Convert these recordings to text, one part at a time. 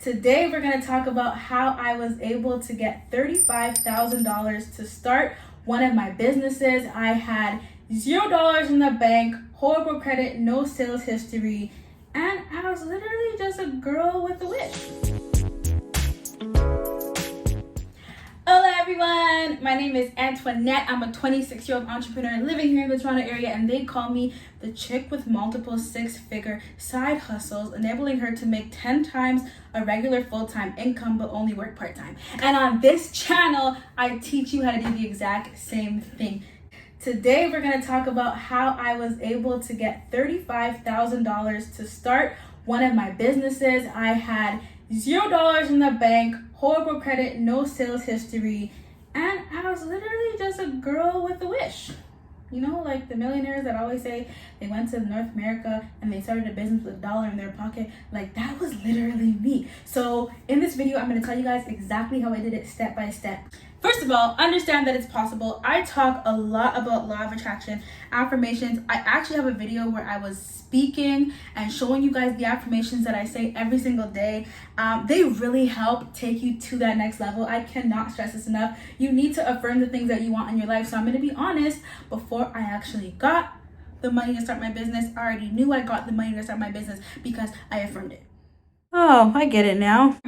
Today we're going to talk about how I was able to get $35,000 to start one of my businesses. I had $0 in the bank, horrible credit, no sales history, and I was literally just a girl with a wish. Hola everyone, my name is Antoinette. I'm a 26-year-old entrepreneur living here in the Toronto area, and they call me the chick with multiple six-figure side hustles, enabling her to make 10 times a regular full-time income but only work part-time. And on this channel, I teach you how to do the exact same thing. Today, we're going to talk about how I was able to get $35,000 to start one of my businesses. I had $0 in the bank, horrible credit, no sales history, and I was literally just a girl with a wish. You know, like the millionaires that always say they went to North America and they started a business with $1 in their pocket. Like, that was literally me. So in this video, I'm going to tell you guys exactly how I did it step by step. First of all, understand that it's possible. I talk a lot about law of attraction, affirmations. I actually have a video where I was speaking and showing you guys the affirmations that I say every single day. They really help take you to that next level. I cannot stress this enough. You need to affirm the things that you want in your life. So I'm going to be honest, before I actually got the money to start my business, I already knew I got the money to start my business because I affirmed it. Oh, I get it now.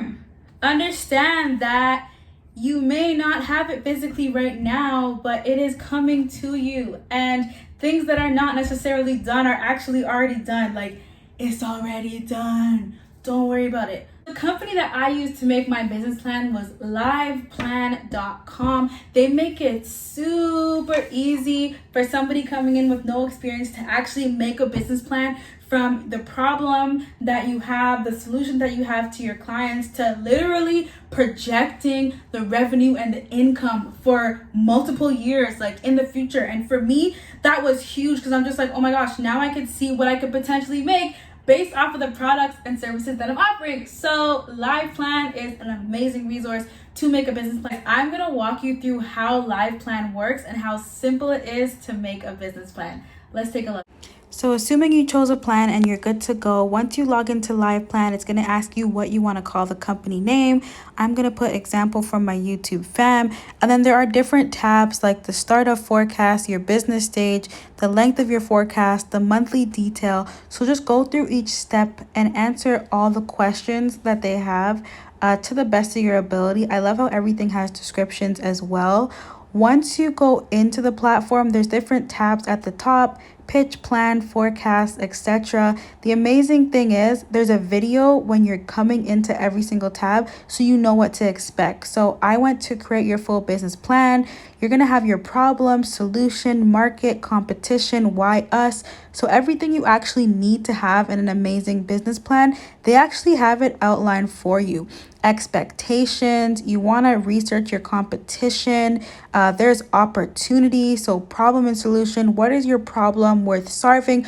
Understand that you may not have it physically right now, but it is coming to you. And things that are not necessarily done are actually already done. Like, it's already done. Don't worry about it. The company that I used to make my business plan was liveplan.com. They make it super easy for somebody coming in with no experience to actually make a business plan, from the problem that you have, the solution that you have to your clients, to literally projecting the revenue and the income for multiple years, like in the future. And for me, that was huge because I'm just like, oh my gosh, now I could see what I could potentially make based off of the products and services that I'm offering. So LivePlan is an amazing resource to make a business plan. I'm gonna walk you through how LivePlan works and how simple it is to make a business plan. Let's take a look. So assuming you chose a plan and you're good to go, once you log into LivePlan, it's going to ask you what you want to call the company name. I'm going to put example from my YouTube fam. And then there are different tabs like the startup forecast, your business stage, the length of your forecast, the monthly detail. So just go through each step and answer all the questions that they have to the best of your ability. I love how everything has descriptions as well. Once you go into the platform, there's different tabs at the top: pitch, plan, forecast, etc. The amazing thing is there's a video when you're coming into every single tab, so you know what to expect. So I went to create your full business plan. You're going to have your problem, solution, market, competition, why us. So everything you actually need to have in an amazing business plan, they actually have it outlined for you. Expectations, you want to research your competition. There's opportunity, so problem and solution. What is your problem worth solving?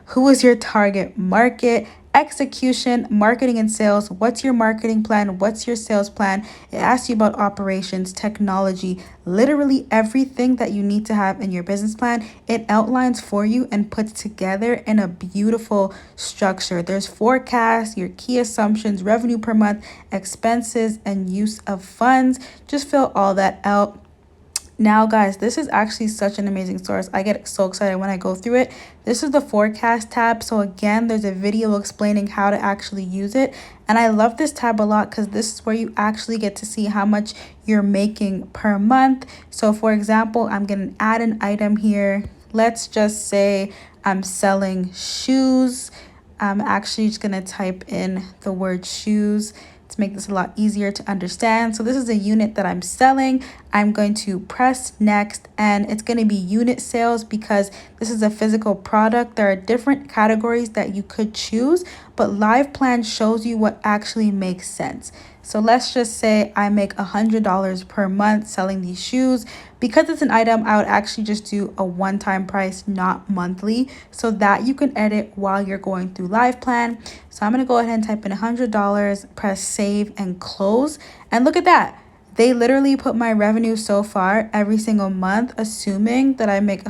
Who is your target market? Execution, marketing and sales. What's your marketing plan? What's your sales plan? It asks you about operations, technology, literally everything that you need to have in your business plan. It outlines for you and puts together in a beautiful structure. There's forecast, your key assumptions, revenue per month, expenses, and use of funds. Just fill all that out. Now, guys, this is actually such an amazing source. I get so excited when I go through it. This is the forecast tab. So again, there's a video explaining how to actually use it. And I love this tab a lot because this is where you actually get to see how much you're making per month. So for example, I'm going to add an item here. Let's just say I'm selling shoes. I'm actually just going to type in the word shoes to make this a lot easier to understand. So this is a unit that I'm selling. I'm going to press next, and it's going to be unit sales because this is a physical product. There are different categories that you could choose, but LivePlan shows you what actually makes sense. So let's just say I make $100 per month selling these shoes. Because it's an item, I would actually just do a one-time price, not monthly, so that you can edit while you're going through LivePlan. So I'm going to go ahead and type in $100, press save and close. And look at that. They literally put my revenue so far every single month, assuming that I make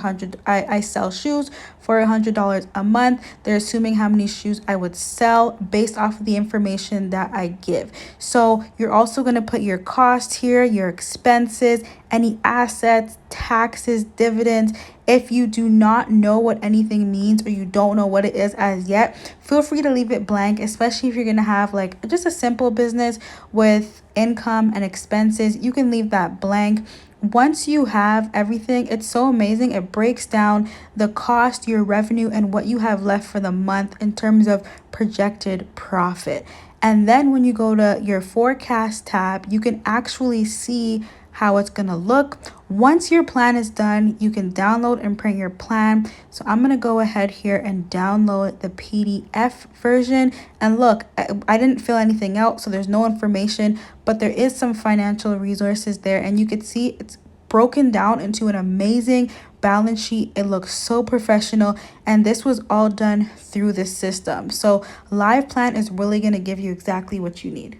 I sell shoes for $100 a month. They're assuming how many shoes I would sell based off of the information that I give. So you're also going to put your cost here, your expenses, any assets, taxes, dividends. If you do not know what anything means or you don't know what it is as yet, feel free to leave it blank, especially if you're going to have like just a simple business with income and expenses. You can leave that blank. Once you have everything, it's so amazing. It breaks down the cost, your revenue, and what you have left for the month in terms of projected profit. And then when you go to your forecast tab, you can actually see how it's going to look. Once your plan is done, you can download and print your plan. So I'm going to go ahead here and download the PDF version. And look, I didn't fill anything out, so there's no information, but there is some financial resources there. And you can see it's broken down into an amazing balance sheet. It looks so professional, and this was all done through this system. So Live Plan is really going to give you exactly what you need.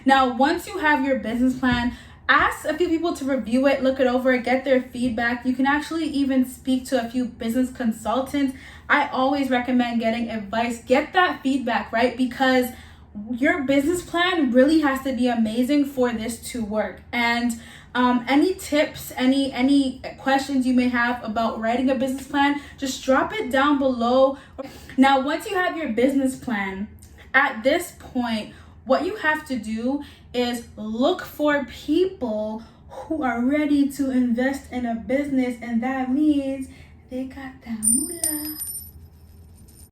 Now, once you have your business plan, ask a few people to review it, look it over, get their feedback. You can actually even speak to a few business consultants. I always recommend getting advice. Get that feedback, right? Because your business plan really has to be amazing for this to work. And any tips, any questions you may have about writing a business plan, just drop it down below. Now, once you have your business plan, at this point, what you have to do is look for people who are ready to invest in a business, and that means they got that moolah.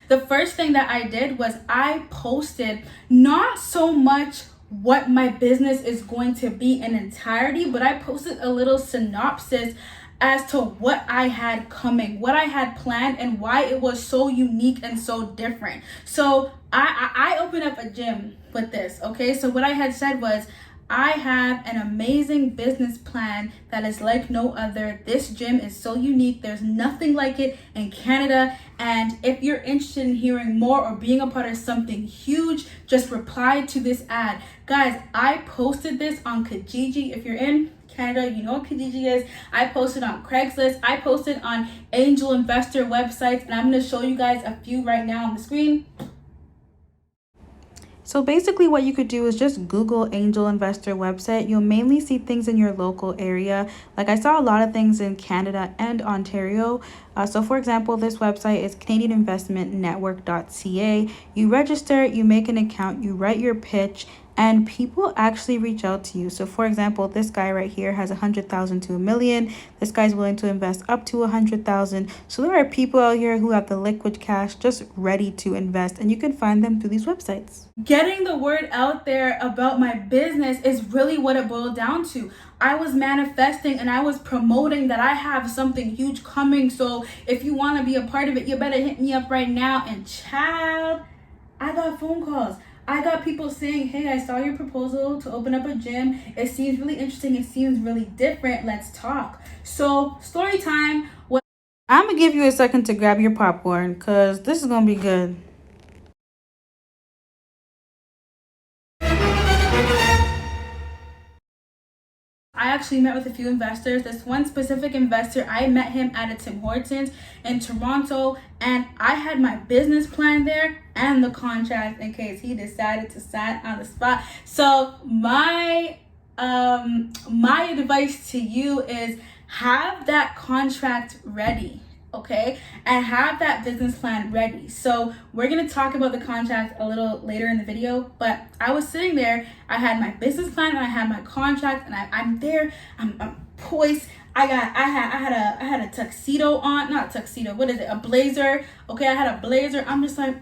The first thing that I did was I posted not so much what my business is going to be in entirety, but I posted a little synopsis as to what I had coming, what I had planned, and why it was so unique and so different. So I opened up a gym with this, okay? So what I had said was, I have an amazing business plan that is like no other. This gym is so unique. There's nothing like it in Canada. And if you're interested in hearing more or being a part of something huge, just reply to this ad. Guys, I posted this on Kijiji. If you're in Canada, you know what Kijiji is. I posted on Craigslist. I posted on angel investor websites. And I'm going to show you guys a few right now on the screen. So basically what you could do is just Google angel investor website. You'll mainly see things in your local area. Like I saw a lot of things in Canada and Ontario. So for example, this website is canadianinvestmentnetwork.ca. You register, you make an account, you write your pitch, and people actually reach out to you. So for example, this guy right here has 100,000 to $1 million. This guy's willing to invest up to 100,000. So there are people out here who have the liquid cash just ready to invest, and you can find them through these websites. Getting the word out there about my business is really what it boiled down to. I was manifesting and I was promoting that I have something huge coming. So if you want to be a part of it, you better hit me up right now. And child, I got phone calls. I got people saying, hey, I saw your proposal to open up a gym. It seems really interesting. It seems really different. Let's talk. So story time. I'm going to give you a second to grab your popcorn because this is going to be good. I actually met with a few investors. This one specific investor, I met him at a Tim Hortons in Toronto, and I had my business plan there and the contract in case he decided to sign on the spot. So my advice to you is have that contract ready. Okay, and have that business plan ready. So we're gonna talk about the contract a little later in the video, but I was sitting there, I had my business plan and I had my contract, and I'm there, I'm poised. I had a tuxedo on, not tuxedo, what is it, a blazer. Okay, I had a blazer. I'm just like,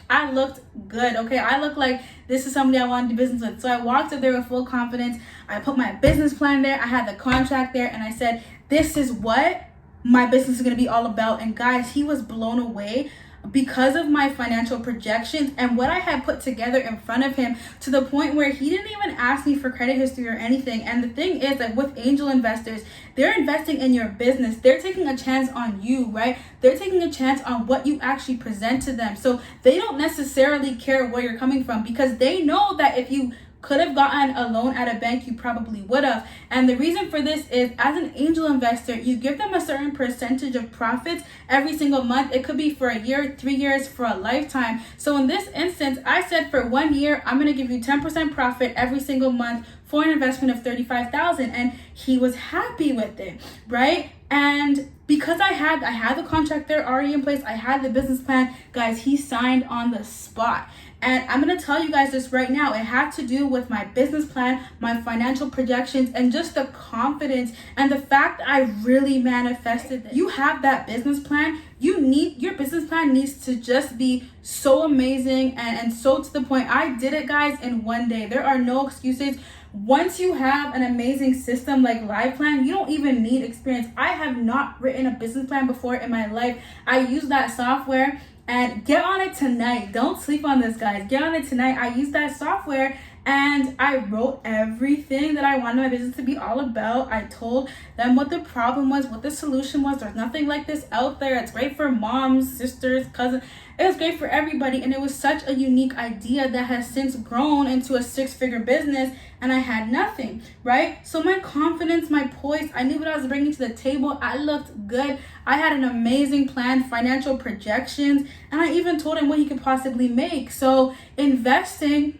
I looked good. Okay, I looked like this is somebody I want to do business with. So I walked up there with full confidence. I put my business plan there, I had the contract there, and I said, this is what my business is going to be all about. And guys, he was blown away because of my financial projections and what I had put together in front of him, to the point where he didn't even ask me for credit history or anything. And the thing is that with angel investors, they're investing in your business. They're taking a chance on you, right? They're taking a chance on what you actually present to them. So they don't necessarily care where you're coming from, because they know that if you could have gotten a loan at a bank, you probably would have. And the reason for this is, as an angel investor, you give them a certain percentage of profits every single month. It could be for a year, 3 years, for a lifetime. So in this instance, I said for 1 year, I'm going to give you 10% profit every single month for an investment of $35,000, and he was happy with it, right? And because I had the contract there already in place, I had the business plan, guys, he signed on the spot. And I'm going to tell you guys this right now. It had to do with my business plan, my financial projections, and just the confidence and the fact that I really manifested it. You have that business plan. Your business plan needs to just be so amazing and so to the point. I did it, guys, in 1 day. There are no excuses. Once you have an amazing system like LivePlan, you don't even need experience. I have not written a business plan before in my life. I use that software, and get on it tonight. Don't sleep on this, guys. Get on it tonight. I use that software and I wrote everything that I wanted my business to be all about. I told them what the problem was, what the solution was. There's nothing like this out there. It's great for moms, sisters, cousins. It was great for everybody, and it was such a unique idea that has since grown into a 6-figure business, and I had nothing, right? So my confidence, my poise, I knew what I was bringing to the table. I looked good. I had an amazing plan, financial projections, and I even told him what he could possibly make. So investing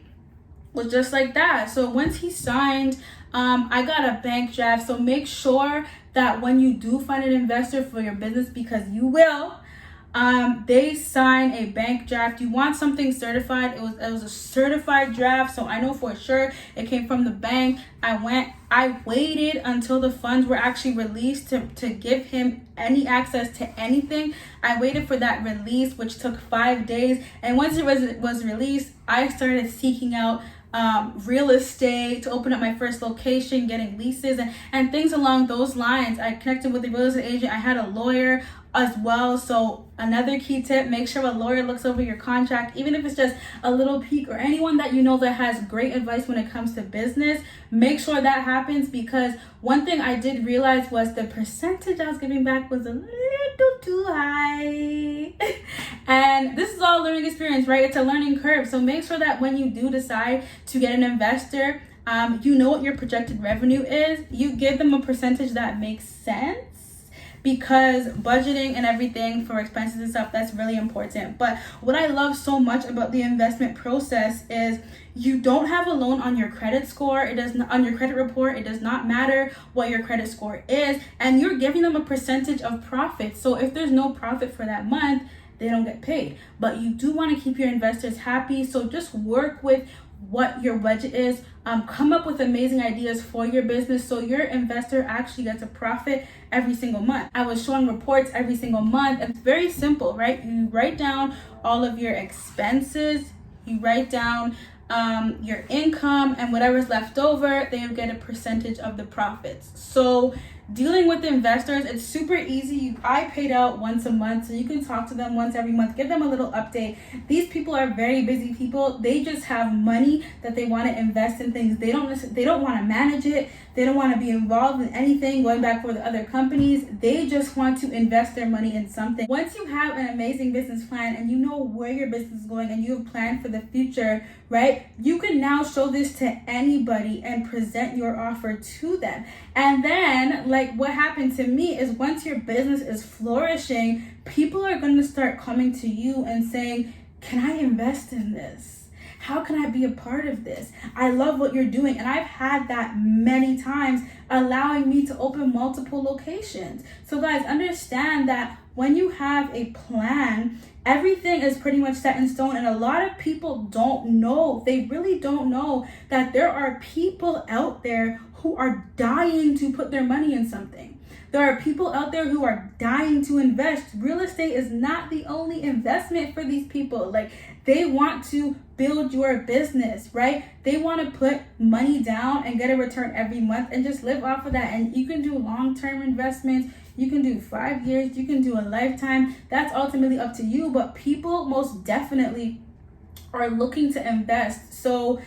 was just like that. So once he signed, I got a bank draft. So make sure that when you do find an investor for your business, because you will, they sign a bank draft. You want something certified. It was a certified draft, so I know for sure it came from the bank. I waited until the funds were actually released to give him any access to anything. I waited for that release, which took 5 days, and once it was released, I started seeking out real estate to open up my first location, getting leases and things along those lines. I connected with the real estate agent. I had a lawyer as well. So another key tip, make sure a lawyer looks over your contract, even if it's just a little peek, or anyone that you know that has great advice when it comes to business. Make sure that happens, because one thing I did realize was the percentage I was giving back was a little too high. And this is all learning experience, right? It's a learning curve. So make sure that when you do decide to get an investor, you know what your projected revenue is. You give them a percentage that makes sense, because budgeting and everything for expenses and stuff, that's really important. But what I love so much about the investment process is you don't have a loan on your credit score. It does not on your credit report. It does not matter what your credit score is, and you're giving them a percentage of profit. So if there's no profit for that month, they don't get paid. But you do want to keep your investors happy. So just work with what your budget is. Come up with amazing ideas for your business so your investor actually gets a profit every single month. I was showing reports every single month, and it's very simple, right? You write down all of your expenses, you write down your income, and whatever's left over, they get a percentage of the profits. So dealing with investors, it's super easy. I paid out once a month, so you can talk to them once every month, give them a little update. These people are very busy people. They just have money that they want to invest in things. They don't want to manage it. They don't want to be involved in anything going back for the other companies. They just want to invest their money in something. Once you have an amazing business plan and you know where your business is going and you have planned for the future, right? You can now show this to anybody and present your offer to them. And then, like what happened to me is, once your business is flourishing, people are going to start coming to you and saying, can I invest in this? How can I be a part of this? I love what you're doing. And I've had that many times, allowing me to open multiple locations. So guys, understand that when you have a plan, everything is pretty much set in stone. And a lot of people don't know, they really don't know, that there are people out there who are dying to put their money in something. There are people out there who are dying to invest. Real estate is not the only investment for these people. Like, they want to build your business, right? They want to put money down and get a return every month and just live off of that. And you can do long-term investments. You can do 5 years. You can do a lifetime. That's ultimately up to you. But people most definitely are looking to invest. So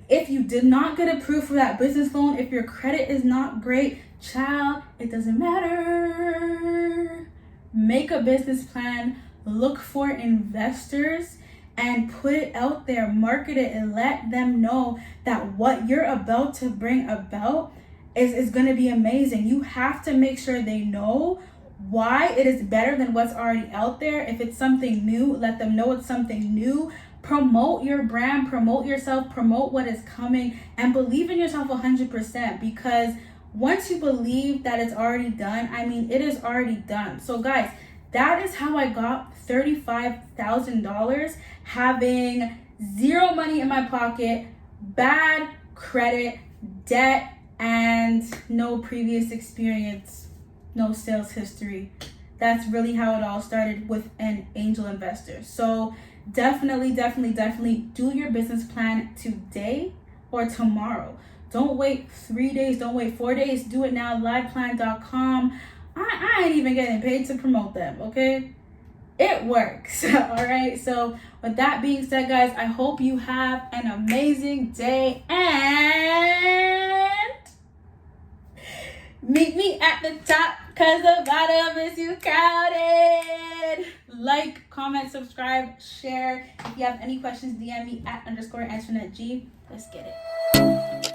if you did not get approved for that business loan, if your credit is not great, child, it doesn't matter. Make a business plan, look for investors, and put it out there, market it, and let them know that what you're about to bring about is going to be amazing. You have to make sure they know why it is better than what's already out there. If it's something new, let them know it's something new. Promote your brand, promote yourself, promote what is coming, and believe in yourself 100%, because once you believe that it's already done, I mean, it is already done. So guys, that is how I got $35,000 having zero money in my pocket, bad credit, debt, and no previous experience, no sales history. That's really how it all started with an angel investor. So definitely do your business plan today or tomorrow. Don't wait 3 days, don't wait 4 days. Do it now. Liveplan.com. I ain't even getting paid to promote them, okay? It works. All right. So with that being said, guys, I hope you have an amazing day, and meet me at the top, cause the bottom is too crowded. Like, comment, subscribe, share. If you have any questions, DM me at _Antoinette G. Let's get it.